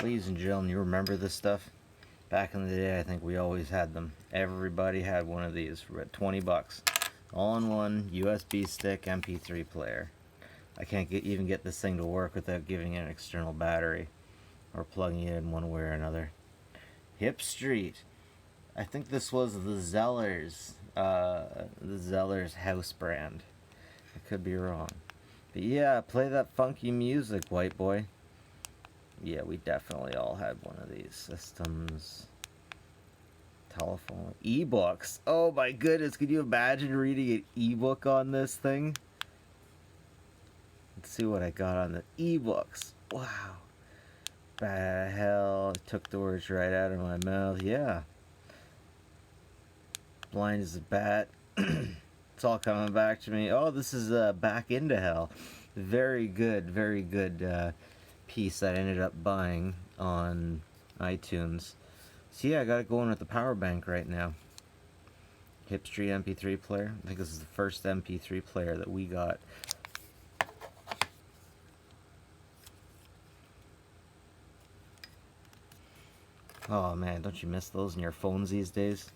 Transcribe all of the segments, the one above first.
Ladies and gentlemen, you remember this stuff? Back in the day, I think we always had them. Everybody had one of these for about 20 bucks. All-in-one USB stick MP3 player. I can't even get this thing to work without giving it an external battery or plugging it in one way or another. HipStreet. I think this was the Zeller's house brand. I could be wrong. But yeah, play that funky music, white boy. Yeah, we definitely all had one of these systems. Telephone. Ebooks. Oh my goodness, could you imagine reading an ebook on this thing? Let's see what I got on the ebooks. Wow. The hell, took the words right out of my mouth. Yeah. Blind as a bat. It's all coming back to me. Oh, this is Back into Hell. Very good piece that I ended up buying on iTunes. So yeah, I got it going with the power bank right now. HipStreet MP3 player. I think this is the first MP3 player that we got. Oh man, don't you miss those in your phones these days?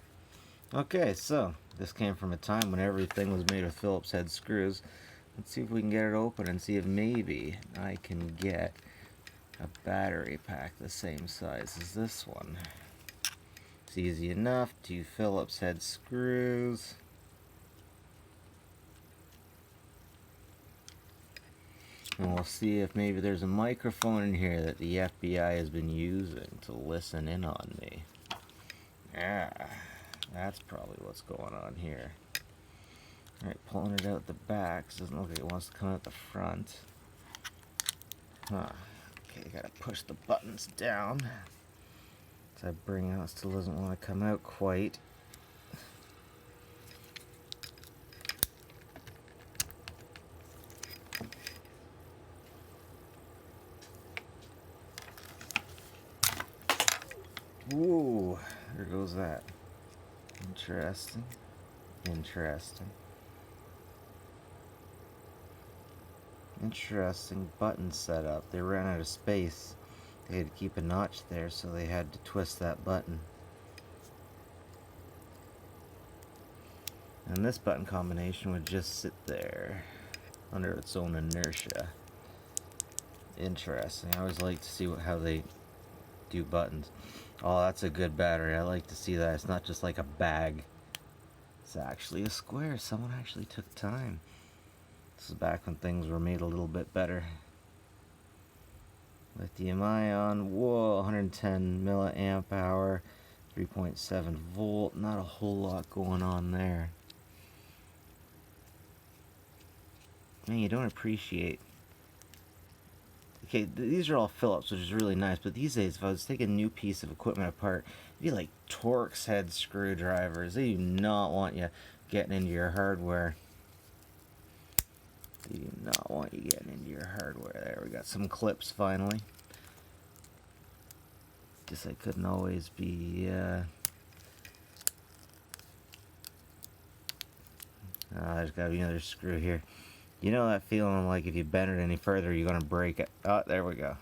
Okay, so this came from a time when everything was made with Phillips head screws. Let's see if we can get it open and see if maybe I can get a battery pack the same size as this one. It's easy enough. 2 Phillips head screws. And we'll see if maybe there's a microphone in here that the FBI has been using to listen in on me. Yeah, that's probably what's going on here. Alright, pulling it out the back. Doesn't look like it wants to come out the front. Huh. Okay, gotta push the buttons down. As I bring out, it still doesn't want to come out quite. Ooh, there goes that. Interesting. Interesting. Interesting button setup. They ran out of space. They had to keep a notch there, so they had to twist that button. And this button combination would just sit there under its own inertia. Interesting. I always like to see how they do buttons. Oh, that's a good battery. I like to see that. It's not just like a bag. It's actually a square. Someone actually took time. This is back when things were made a little bit better. Lithium ion. Whoa, 110 milliamp hour, 3.7 volt. Not a whole lot going on there. Man, you don't appreciate. Okay, these are all Phillips, which is really nice, but these days, if I was taking a new piece of equipment apart, it'd be like Torx head screwdrivers. They do not want you getting into your hardware. They do not want you getting into your hardware. There, we got some clips finally. Guess I couldn't always be, there's gotta be another screw here. You know that feeling like if you bend it any further, you're gonna break it. Oh, there we go.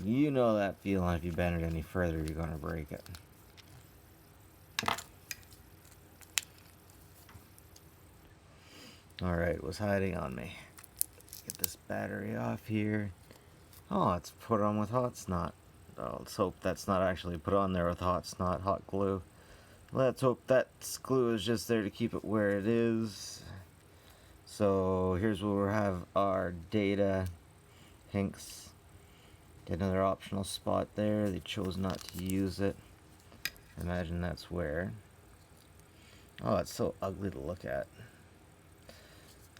You know that feeling if you bend it any further, you're gonna break it. Alright, it was hiding on me. Get this battery off here. Oh, it's put on with hot snot. Oh, let's hope that's not actually put on there with hot snot, hot glue. Let's hope that glue is just there to keep it where it is. So here's where we'll have our data. Hinks. Get another optional spot there. They chose not to use it. Imagine that's where. Oh, it's so ugly to look at.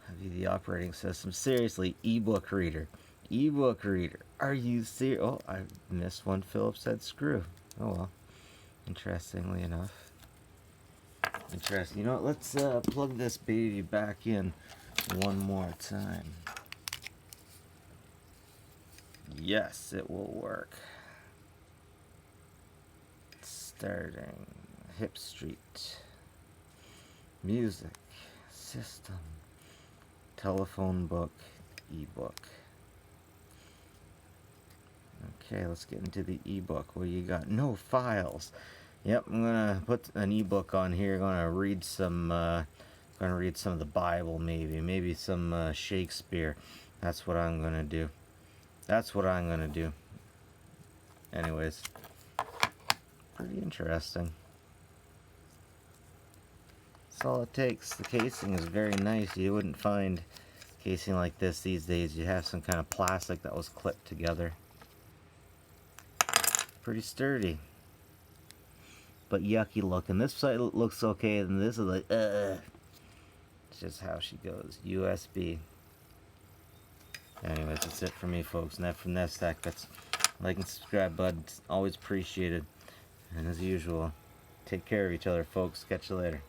Have you the operating system? Seriously, ebook reader. Ebook reader. Are you serious? Oh, I missed one Phillips head screw. Oh well. Interestingly enough. Interesting. You know what? Let's plug this baby back in one more time. Yes, it will work. Starting. HipStreet. Music. System. Telephone book. Ebook. Okay, let's get into the ebook. What do you got? No files. Yep, I'm gonna put an ebook on here. Gonna read some of the Bible, maybe some Shakespeare. That's what I'm gonna do. That's what I'm gonna do. Anyways, pretty interesting. That's all it takes. The casing is very nice. You wouldn't find casing like this these days. You have some kind of plastic that was clipped together. Pretty sturdy, but yucky looking. This side looks okay, and this is like, It's just how she goes. USB. Anyways, that's it for me, folks. And that from NestStack. That's like and subscribe button. Always appreciated. And as usual, take care of each other, folks. Catch you later.